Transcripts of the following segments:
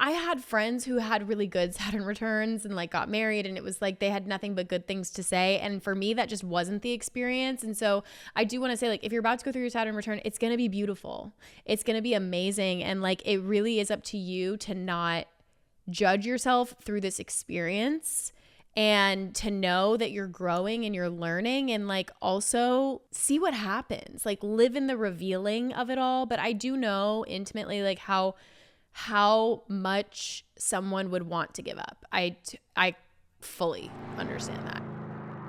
I had friends who had really good Saturn returns and like got married, and it was like they had nothing but good things to say. And for me, that just wasn't the experience. And so I do want to say, like, if you're about to go through your Saturn return, it's going to be beautiful. It's going to be amazing. And like, it really is up to you to not judge yourself through this experience, and to know that you're growing and you're learning, and like also see what happens, like live in the revealing of it all. But I do know intimately like how much someone would want to give up. I fully understand that.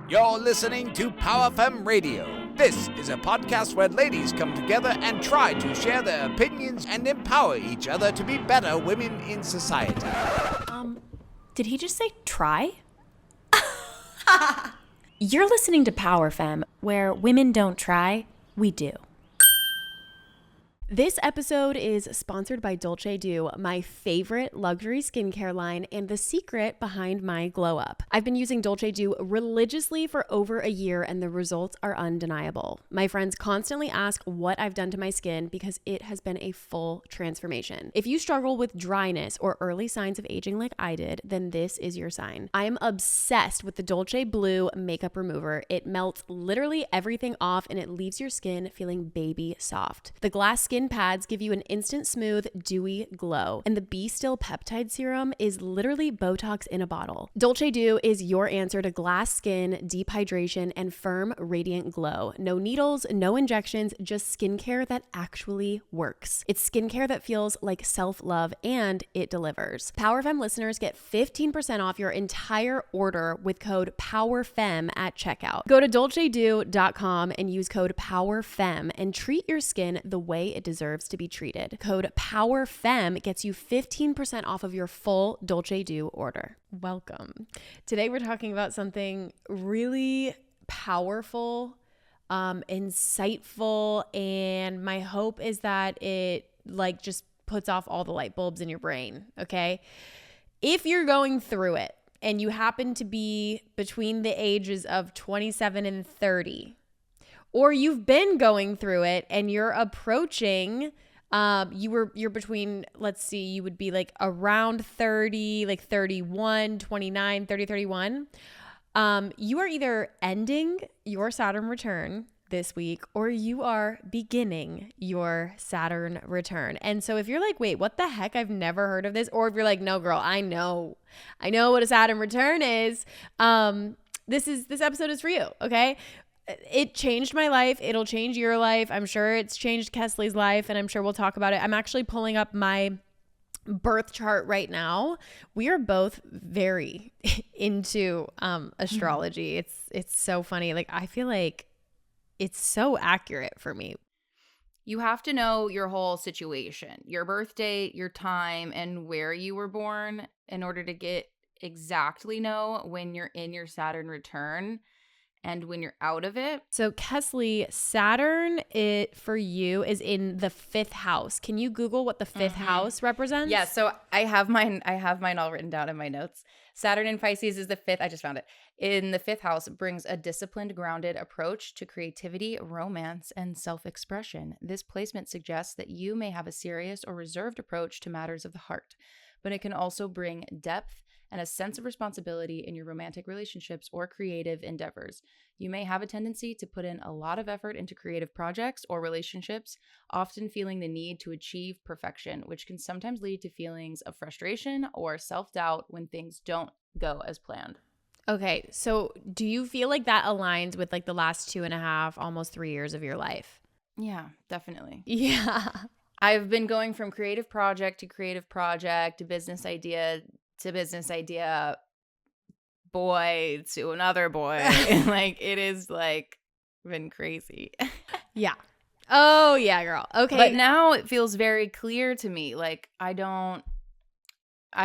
You're listening to PowerFemme Radio. This is a podcast where ladies come together and try to share their opinions and empower each other to be better women in society. Did he just say try? You're listening to PowerFemme, where women don't try, we do. This episode is sponsored by Dolce Do, my favorite luxury skincare line and the secret behind my glow up. I've been using Dolce Do religiously for over a year, and the results are undeniable. My friends constantly ask what I've done to my skin because it has been a full transformation. If you struggle with dryness or early signs of aging like I did, then this is your sign. I am obsessed with the Dolce Blue makeup remover. It melts literally everything off, and it leaves your skin feeling baby soft. The glass skin pads give you an instant smooth, dewy glow. And the Be Still peptide serum is literally Botox in a bottle. Dolce Do is your answer to glass skin, deep hydration, and firm, radiant glow. No needles, no injections, just skincare that actually works. It's skincare that feels like self-love, and it delivers. PowerFemme listeners get 15% off your entire order with code POWERFEMME at checkout. Go to dolcedo.com and use code POWERFEMME and treat your skin the way it deserves to be treated. Code POWERFEMME gets you 15% off of your full Dolce Do order. Welcome. Today we're talking about something really powerful, insightful, and my hope is that it like just puts off all the light bulbs in your brain, okay? If you're going through it and you happen to be between the ages of 27 and 30, or you've been going through it and you're approaching, you're between, let's see, you would be like around 30, like 31, 29, 30, 31. You are either ending your Saturn return this week, or you are beginning your Saturn return. And so if you're like, wait, what the heck? I've never heard of this. Or if you're like, no, girl, I know what a Saturn return is. This episode is for you. Okay. It changed my life. It'll change your life. I'm sure it's changed Kesley's life, and I'm sure we'll talk about it. I'm actually pulling up my birth chart right now. We are both very into astrology. It's so funny. Like, I feel like it's so accurate for me. You have to know your whole situation, your birth date, your time, and where you were born in order to exactly know when you're in your Saturn return and when you're out of it. So Kesley, Saturn, it for you is in the 5th house. Can you Google what the 5th house represents? Yeah, so I have mine all written down in my notes. Saturn in Pisces is the 5th. I just found it. In the 5th house, brings a disciplined, grounded approach to creativity, romance, and self-expression. This placement suggests that you may have a serious or reserved approach to matters of the heart, but it can also bring depth and a sense of responsibility in your romantic relationships or creative endeavors. You may have a tendency to put in a lot of effort into creative projects or relationships, often feeling the need to achieve perfection, which can sometimes lead to feelings of frustration or self-doubt when things don't go as planned. Okay, so do you feel like that aligns with like the last 2.5, almost 3 years of your life? Yeah, definitely. Yeah. I've been going from creative project to creative project to business idea to business idea, boy to another boy. Like, it is like been crazy. Yeah. Oh yeah, girl. Okay. But now it feels very clear to me. Like, I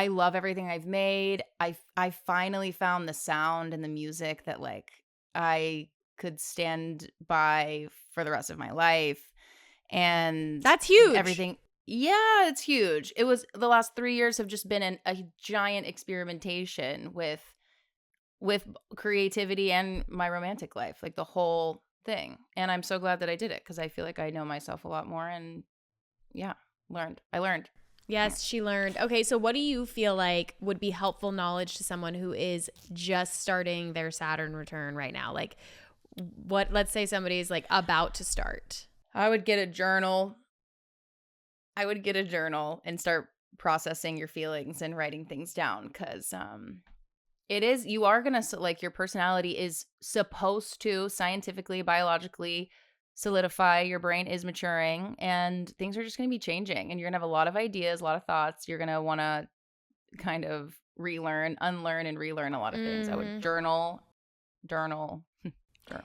love everything I've made. I finally found the sound and the music that like I could stand by for the rest of my life. And that's huge. Everything. Yeah, it's huge. It was the last 3 years have just been a giant experimentation with creativity and my romantic life, like the whole thing. And I'm so glad that I did it because I feel like I know myself a lot more, and yeah, I learned. Yes, she learned. Okay, so what do you feel like would be helpful knowledge to someone who is just starting their Saturn return right now? Like, what? Let's say somebody's like about to start. I would get a journal. And start processing your feelings and writing things down, because you are going to, like, your personality is supposed to scientifically, biologically solidify. Your brain is maturing and things are just going to be changing, and you're going to have a lot of ideas, a lot of thoughts. You're going to want to kind of unlearn and relearn a lot of things. I would journal.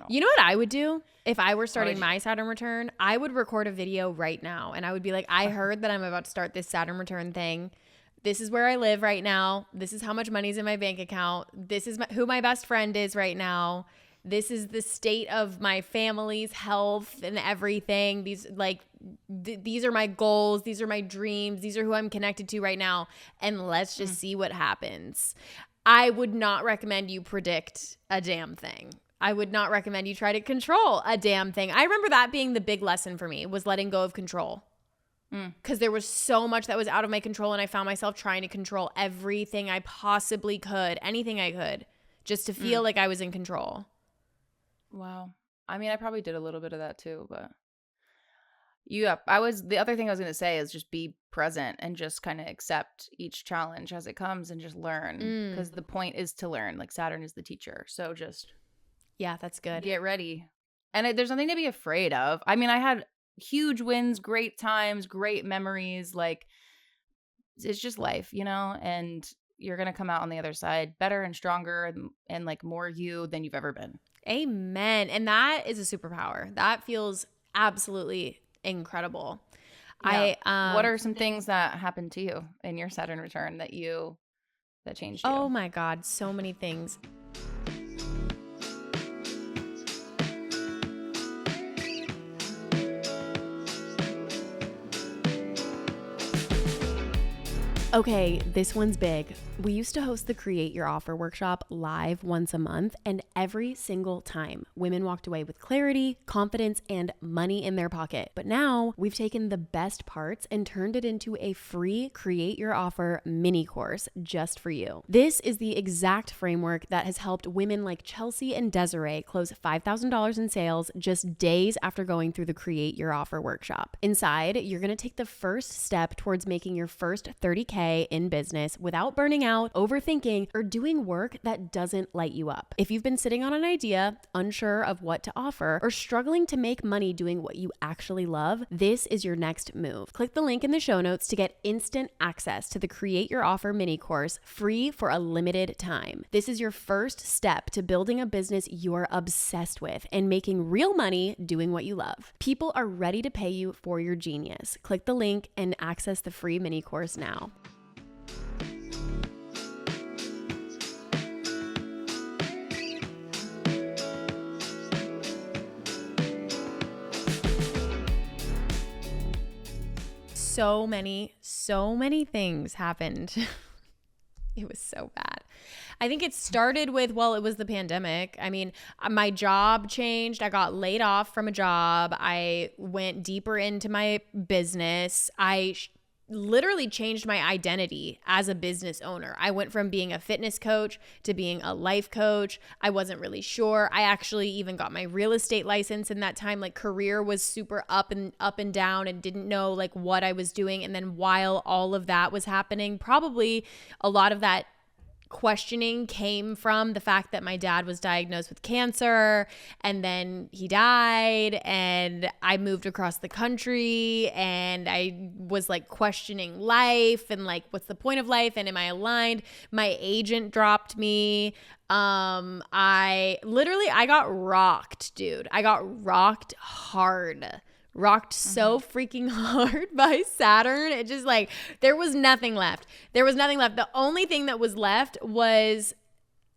You know what I would do if I were starting my Saturn return? I would record a video right now and I would be like, I heard that I'm about to start this Saturn return thing. This is where I live right now. This is how much money's in my bank account. This is who my best friend is right now. This is the state of my family's health and everything. These are my goals. These are my dreams. These are who I'm connected to right now. And let's just see what happens. I would not recommend you predict a damn thing. I would not recommend you try to control a damn thing. I remember that being the big lesson for me, was letting go of control. Because there was so much that was out of my control, and I found myself trying to control everything I possibly could, anything I could, just to feel like I was in control. Wow. I mean, I probably did a little bit of that too, but the other thing I was going to say is just be present and just kind of accept each challenge as it comes and just learn, because the point is to learn. Like, Saturn is the teacher. So just... Yeah, that's good. Get ready. And there's nothing to be afraid of. I mean, I had huge wins, great times, great memories. Like, it's just life, and you're going to come out on the other side better and stronger and like more you than you've ever been. Amen. And that is a superpower. That feels absolutely incredible. Yeah. What are some things that happened to you in your Saturn return that changed you? Oh my God, so many things. Okay, this one's big. We used to host the Create Your Offer workshop live once a month, and every single time, women walked away with clarity, confidence, and money in their pocket. But now we've taken the best parts and turned it into a free Create Your Offer mini course just for you. This is the exact framework that has helped women like Chelsea and Desiree close $5,000 in sales just days after going through the Create Your Offer workshop. Inside, you're going to take the first step towards making your first $30K in business without burning out, overthinking, or doing work that doesn't light you up. If you've been sitting on an idea, unsure of what to offer, or struggling to make money doing what you actually love, this is your next move. Click the link in the show notes to get instant access to the Create Your Offer mini course, free for a limited time. This is your first step to building a business you're obsessed with and making real money doing what you love. People are ready to pay you for your genius. Click the link and access the free mini course now. So many things happened. It was so bad. I think it started with, it was the pandemic. I mean, my job changed. I got laid off from a job. I went deeper into my business. I literally changed my identity as a business owner. I went from being a fitness coach to being a life coach. I wasn't really sure. I actually even got my real estate license in that time. Like, career was super up and down, and didn't know like what I was doing. And then while all of that was happening, probably a lot of that questioning came from the fact that my dad was diagnosed with cancer, and then he died, and I moved across the country, and I was like questioning life and like, what's the point of life, and am I aligned? My agent dropped me. I got rocked, dude. I got rocked hard. Rocked so freaking hard by Saturn. It just like, there was nothing left. The only thing that was left was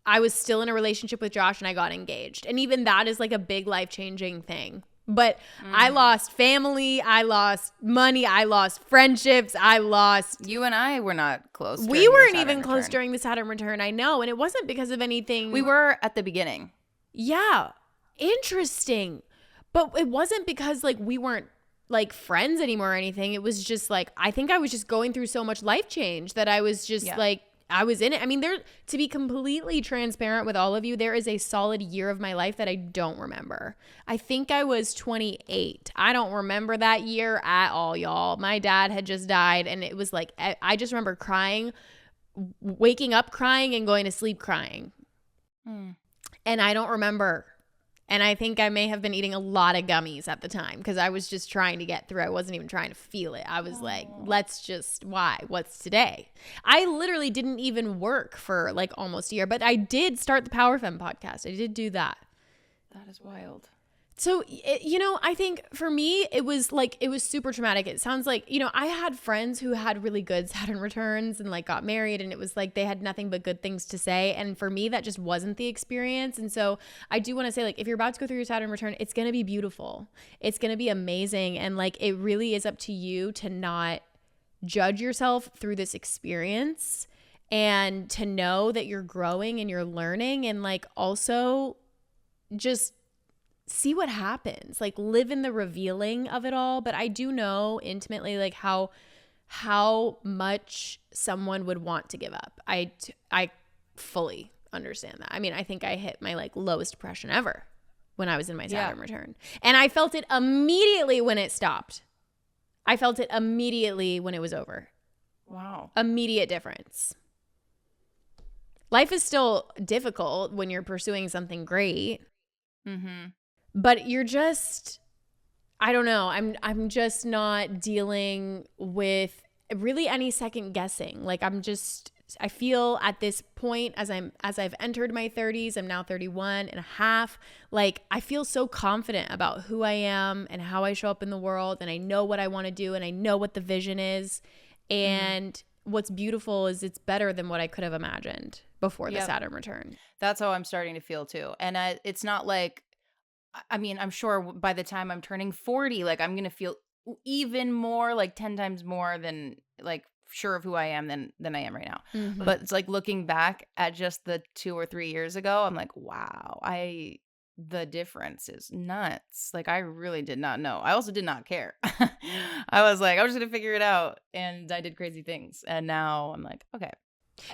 I was still in a relationship with Josh, and I got engaged. And even that is like a big life-changing thing. But I lost family, I lost money, I lost friendships, You and I were not close. We weren't even close during the Saturn return, I know. And it wasn't because of anything. We were at the beginning. Yeah. Interesting. But it wasn't because like we weren't like friends anymore or anything. It was just like, I think I was just going through so much life change that I was just like, I was in it. I mean, to be completely transparent with all of you, there is a solid year of my life that I don't remember. I think I was 28. I don't remember that year at all, y'all. My dad had just died, and it was like, I just remember crying, waking up crying, and going to sleep crying. And I don't remember. And I think I may have been eating a lot of gummies at the time because I was just trying to get through. I wasn't even trying to feel it. I was like, let's just, what's today? I literally didn't even work for like almost a year, but I did start the PowerFemme podcast. I did do that. That is wild. So, I think for me, it was super traumatic. It sounds like, I had friends who had really good Saturn returns and like got married, and it was like they had nothing but good things to say. And for me, that just wasn't the experience. And so I do want to say, like, if you're about to go through your Saturn return, it's going to be beautiful. It's going to be amazing. And like, it really is up to you to not judge yourself through this experience and to know that you're growing and you're learning, and like also just see what happens, like live in the revealing of it all. But I do know intimately like how much someone would want to give up. I fully understand that. I mean, I think I hit my like lowest depression ever when I was in my Saturn return, and I felt it immediately when it stopped. I felt it immediately when it was over. Wow. Immediate difference. Life is still difficult when you're pursuing something great. But you're just, I don't know. I'm just not dealing with really any second guessing. Like I feel at this point as I've entered my 30s, I'm now 31 and a half. Like I feel so confident about who I am and how I show up in the world, and I know what I want to do, and I know what the vision is. And what's beautiful is it's better than what I could have imagined before the Saturn return. That's how I'm starting to feel too. And it's not like, I mean, I'm sure by the time I'm turning 40, like I'm going to feel even more, like 10 times more than like sure of who I am than I am right now. But it's like looking back at just the 2 or 3 years ago, I'm like, wow, the difference is nuts. Like I really did not know. I also did not care. I was like, I was going to figure it out. And I did crazy things. And now I'm like, okay.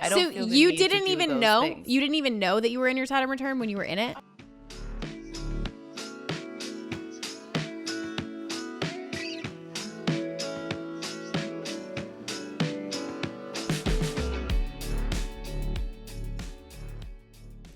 I don't feel the you need to didn't do even those know? things. You didn't even know that you were in your Saturn return when you were in it?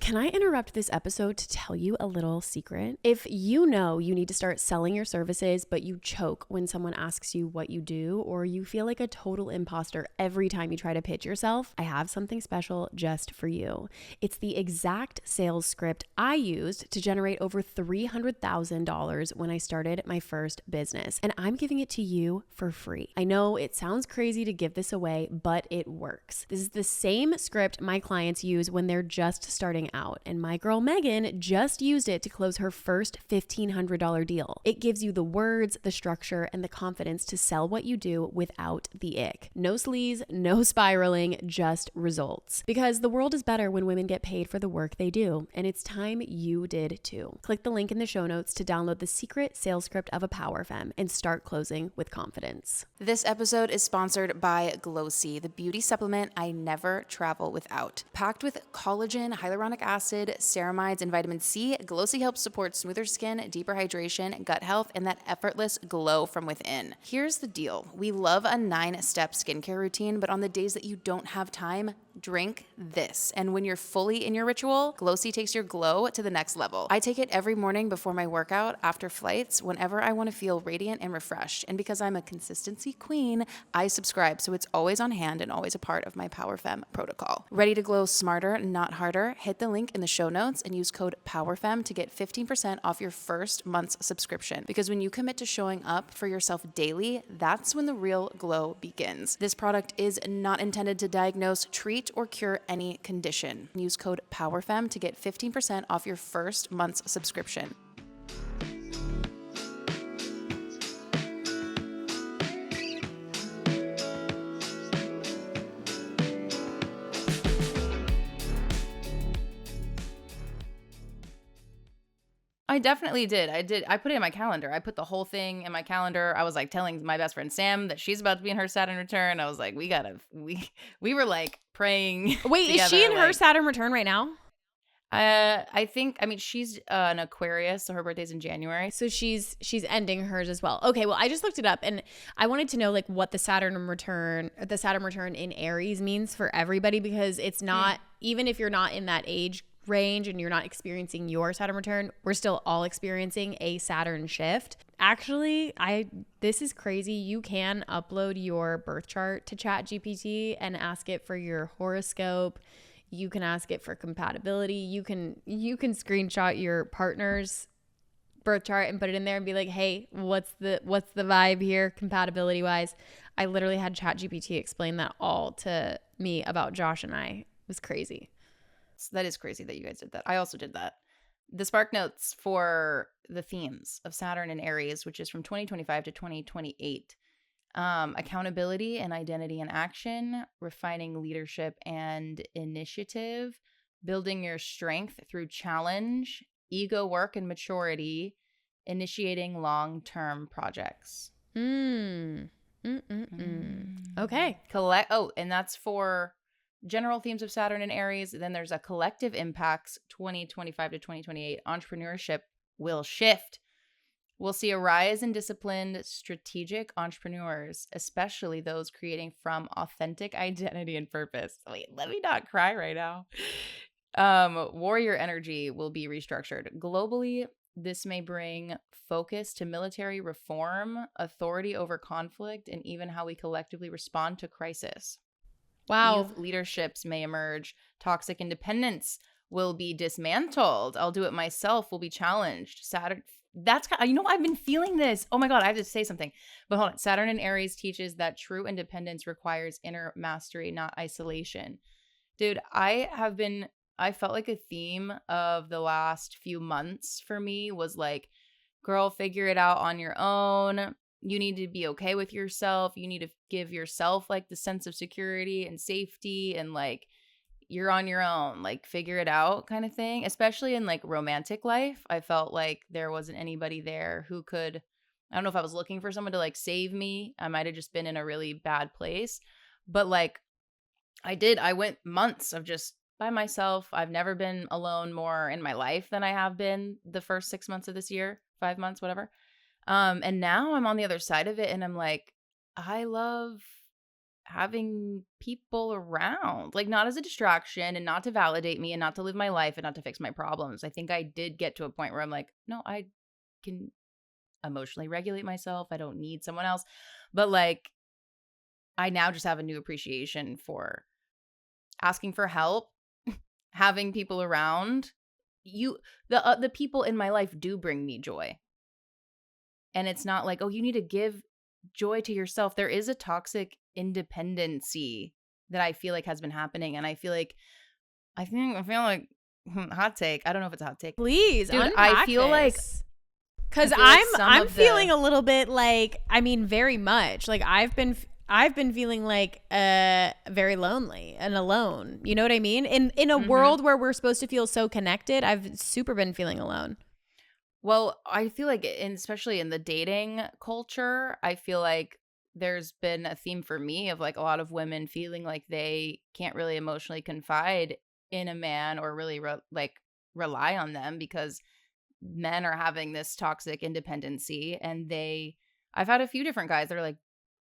Can I interrupt this episode to tell you a little secret? If you know you need to start selling your services, but you choke when someone asks you what you do, or you feel like a total imposter every time you try to pitch yourself, I have something special just for you. It's the exact sales script I used to generate over $300,000 when I started my first business, and I'm giving it to you for free. I know it sounds crazy to give this away, but it works. This is the same script my clients use when they're just starting out, and my girl Megan just used it to close her first $1,500 deal. It gives you the words, the structure, and the confidence to sell what you do without the ick. No sleaze, no spiraling, just results. Because the world is better when women get paid for the work they do, and it's time you did too. Click the link in the show notes to download the secret sales script of a PowerFemme and start closing with confidence. This episode is sponsored by Glossy, the beauty supplement I never travel without. Packed with collagen, hyaluronic acid, ceramides, and vitamin C, Glossy helps support smoother skin, deeper hydration, gut health, and that effortless glow from within. Here's the deal. We love a 9-step skincare routine, but on the days that you don't have time, drink this. And when you're fully in your ritual, Glossy takes your glow to the next level. I take it every morning before my workout, after flights, whenever I want to feel radiant and refreshed. And because I'm a consistency queen, I subscribe, so it's always on hand and always a part of my PowerFemme protocol. Ready to glow smarter, not harder? Hit the link in the show notes and use code POWERFEMME to get 15% off your first month's subscription. Because when you commit to showing up for yourself daily, that's when the real glow begins. This product is not intended to diagnose, treat, or cure any condition. Use code POWERFEMME to get 15% off your first month's subscription. I definitely did. I put it in my calendar. I put the whole thing in my calendar. I was like telling my best friend Sam that she's about to be in her Saturn return. I was like, we were like praying. Wait, together, is she in her like, Saturn return right now? I mean, she's an Aquarius, so her birthday's in January. So she's ending hers as well. Okay, well, I just looked it up and I wanted to know like what the Saturn return in Aries means for everybody, because it's not, even if you're not in that age range and you're not experiencing your Saturn return, we're still all experiencing a Saturn shift. Actually, this is crazy. You can upload your birth chart to ChatGPT and ask it for your horoscope. You can ask it for compatibility. You can screenshot your partner's birth chart and put it in there and be like, hey, what's the vibe here compatibility wise? I literally had ChatGPT explain that all to me about Josh and I. It was crazy. So that is crazy that you guys did that. I also did that. The Spark Notes for the themes of Saturn and Aries, which is from 2025 to 2028. Accountability and identity and action, refining leadership and initiative, building your strength through challenge, ego work and maturity, initiating long-term projects. Okay. And that's for general themes of Saturn and Aries. Then there's a collective impacts 2025 to 2028. Entrepreneurship will shift. We'll see a rise in disciplined, strategic entrepreneurs, especially those creating from authentic identity and purpose. Wait, let me not cry right now. Warrior energy will be restructured. Globally, this may bring focus to military reform, authority over conflict, and even how we collectively respond to crisis. Wow. Youth leaderships may emerge. Toxic independence will be dismantled. I'll do it myself will be challenged. Saturn, that's kind of, I've been feeling this. Oh my God, I have to say something. But hold on. Saturn in Aries teaches that true independence requires inner mastery, not isolation. Dude, I felt like a theme of the last few months for me was like, girl, figure it out on your own. You need to be okay with yourself. You need to give yourself like the sense of security and safety and like you're on your own, like figure it out kind of thing. Especially in like romantic life, I felt like there wasn't anybody there who could, I don't know if I was looking for someone to like save me. I might have just been in a really bad place. But like I went months of just by myself. I've never been alone more in my life than I have been the first 6 months of this year, 5 months, whatever. And now I'm on the other side of it and I'm like, I love having people around, like not as a distraction and not to validate me and not to live my life and not to fix my problems. I think I did get to a point where I'm like, no, I can emotionally regulate myself. I don't need someone else. But like, I now just have a new appreciation for asking for help, having people around. The people in my life do bring me joy. And it's not like, oh, you need to give joy to yourself. There is a toxic independency that I feel like has been happening. And I feel like hot take. I don't know if it's a hot take. Please, dude, I feel like because I'm feeling a little bit like, I mean, very much like I've been feeling like very lonely and alone. You know what I mean? In a world where we're supposed to feel so connected, I've super been feeling alone. Well, I feel like, especially in the dating culture, I feel like there's been a theme for me of like a lot of women feeling like they can't really emotionally confide in a man or really rely on them because men are having this toxic independency. And I've had a few different guys that are like,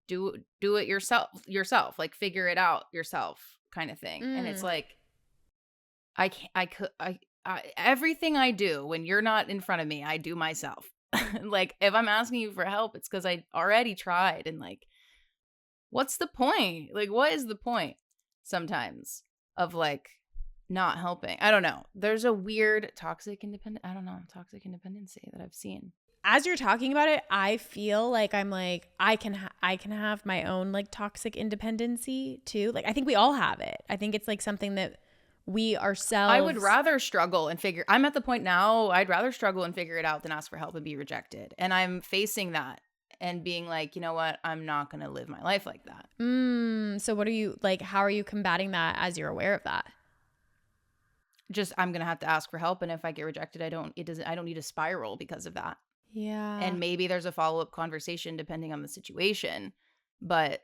do it yourself, like figure it out yourself kind of thing. And it's like, everything I do when you're not in front of me, I do myself. Like if I'm asking you for help, it's because I already tried. And like, what's the point? Like, what is the point sometimes of like not helping? I don't know. There's a weird toxic independency that I've seen. As you're talking about it, I feel like I'm like, I can have my own like toxic independency too. Like, I think we all have it. I think it's like something that we ourselves. I would rather struggle and I'm at the point now, I'd rather struggle and figure it out than ask for help and be rejected. And I'm facing that and being like, you know what? I'm not going to live my life like that. So what are you like, how are you combating that as you're aware of that? just I'm gonna have to ask for help, and if I get rejected, I don't need to spiral because of that. Yeah. And maybe there's a follow-up conversation depending on the situation, but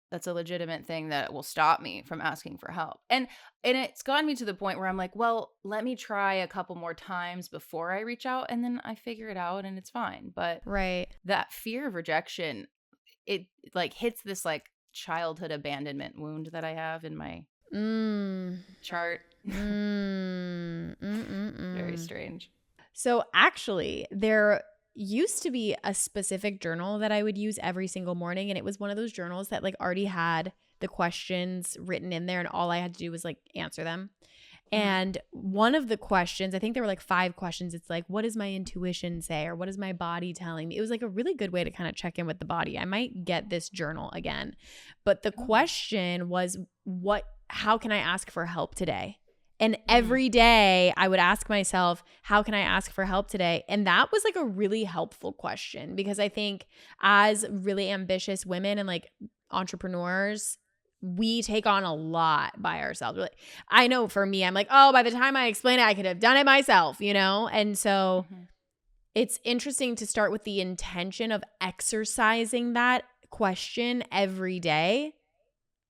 that's a legitimate thing that will stop me from asking for help. And it's gotten me to the point where I'm like, well, let me try a couple more times before I reach out, and then I figure it out and it's fine. But Right. that fear of rejection, it like hits this like childhood abandonment wound that I have in my chart. Very strange. So actually, there used to be a specific journal that I would use every single morning, and it was one of those journals that like already had the questions written in there, and all I had to do was like answer them. And one of the questions, I think there were like 5 questions. It's like, what does my intuition say? Or what is my body telling me? It was like a really good way to kind of check in with the body. I might get this journal again. But the question was, how can I ask for help today? And every day I would ask myself, how can I ask for help today? And that was like a really helpful question, because I think as really ambitious women and like entrepreneurs, we take on a lot by ourselves. Like, I know for me, I'm like, oh, by the time I explain it, I could have done it myself, you know? And so it's interesting to start with the intention of exercising that question every day.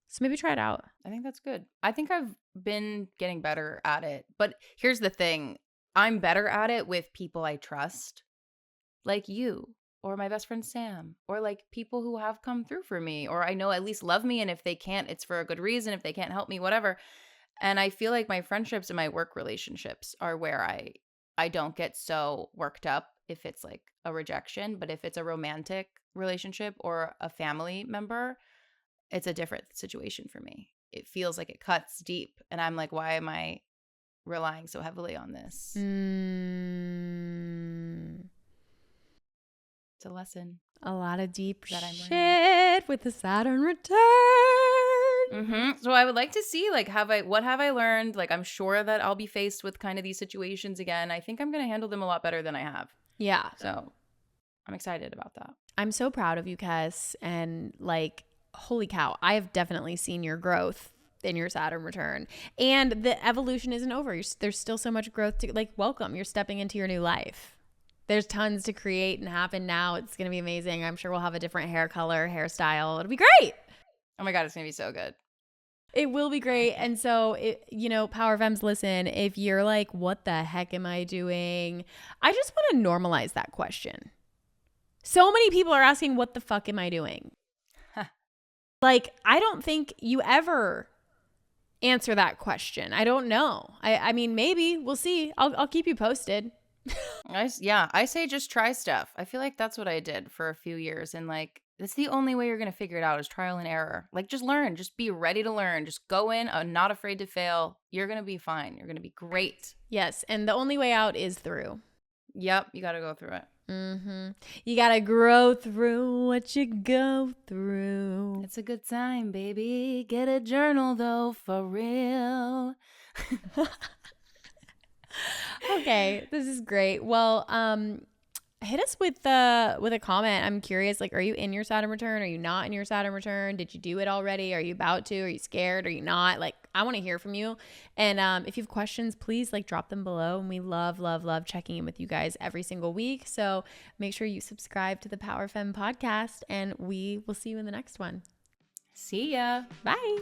So maybe try it out. I think that's good. I think I've been getting better at it. But here's the thing. I'm better at it with people I trust, like you or my best friend Sam, or like people who have come through for me, or I know at least love me. And if they can't, it's for a good reason. If they can't help me, whatever. And I feel like my friendships and my work relationships are where I don't get so worked up if it's like a rejection. But if it's a romantic relationship or a family member, it's a different situation for me. It feels like it cuts deep. And I'm like, why am I relying so heavily on this? It's a lesson. A lot of deep that I'm shit with the Saturn return. So I would like to see, like, what have I learned? Like, I'm sure that I'll be faced with kind of these situations again. I think I'm going to handle them a lot better than I have. Yeah. So I'm excited about that. I'm so proud of you, Kes. And like, holy cow, I have definitely seen your growth in your Saturn return. And the evolution isn't over. There's still so much growth to, like, welcome. You're stepping into your new life. There's tons to create and happen now. It's going to be amazing. I'm sure we'll have a different hair color, hairstyle. It'll be great. Oh my God, it's going to be so good. It will be great. And so, PowerFemmes, listen, if you're like, what the heck am I doing? I just want to normalize that question. So many people are asking, what the fuck am I doing? Like, I don't think you ever answer that question. I don't know. I mean, maybe. We'll see. I'll keep you posted. I say just try stuff. I feel like that's what I did for a few years. And like, that's the only way you're going to figure it out is trial and error. Like, just learn. Just be ready to learn. Just go in, not afraid to fail. You're going to be fine. You're going to be great. Yes. And the only way out is through. Yep. You got to go through it. You got to grow through what you go through. It's a good time, baby. Get a journal, though, for real. Okay, this is great. Well, hit us with a comment. I'm curious, like, are you in your Saturn return? Are you not in your Saturn return? Did you do it already? Are you about to? Are you scared? Are you not? Like, I want to hear from you. And if you have questions, please like drop them below. And we love checking in with you guys every single week. So make sure you subscribe to the PowerFemme podcast, and we will see you in the next one. See ya. Bye.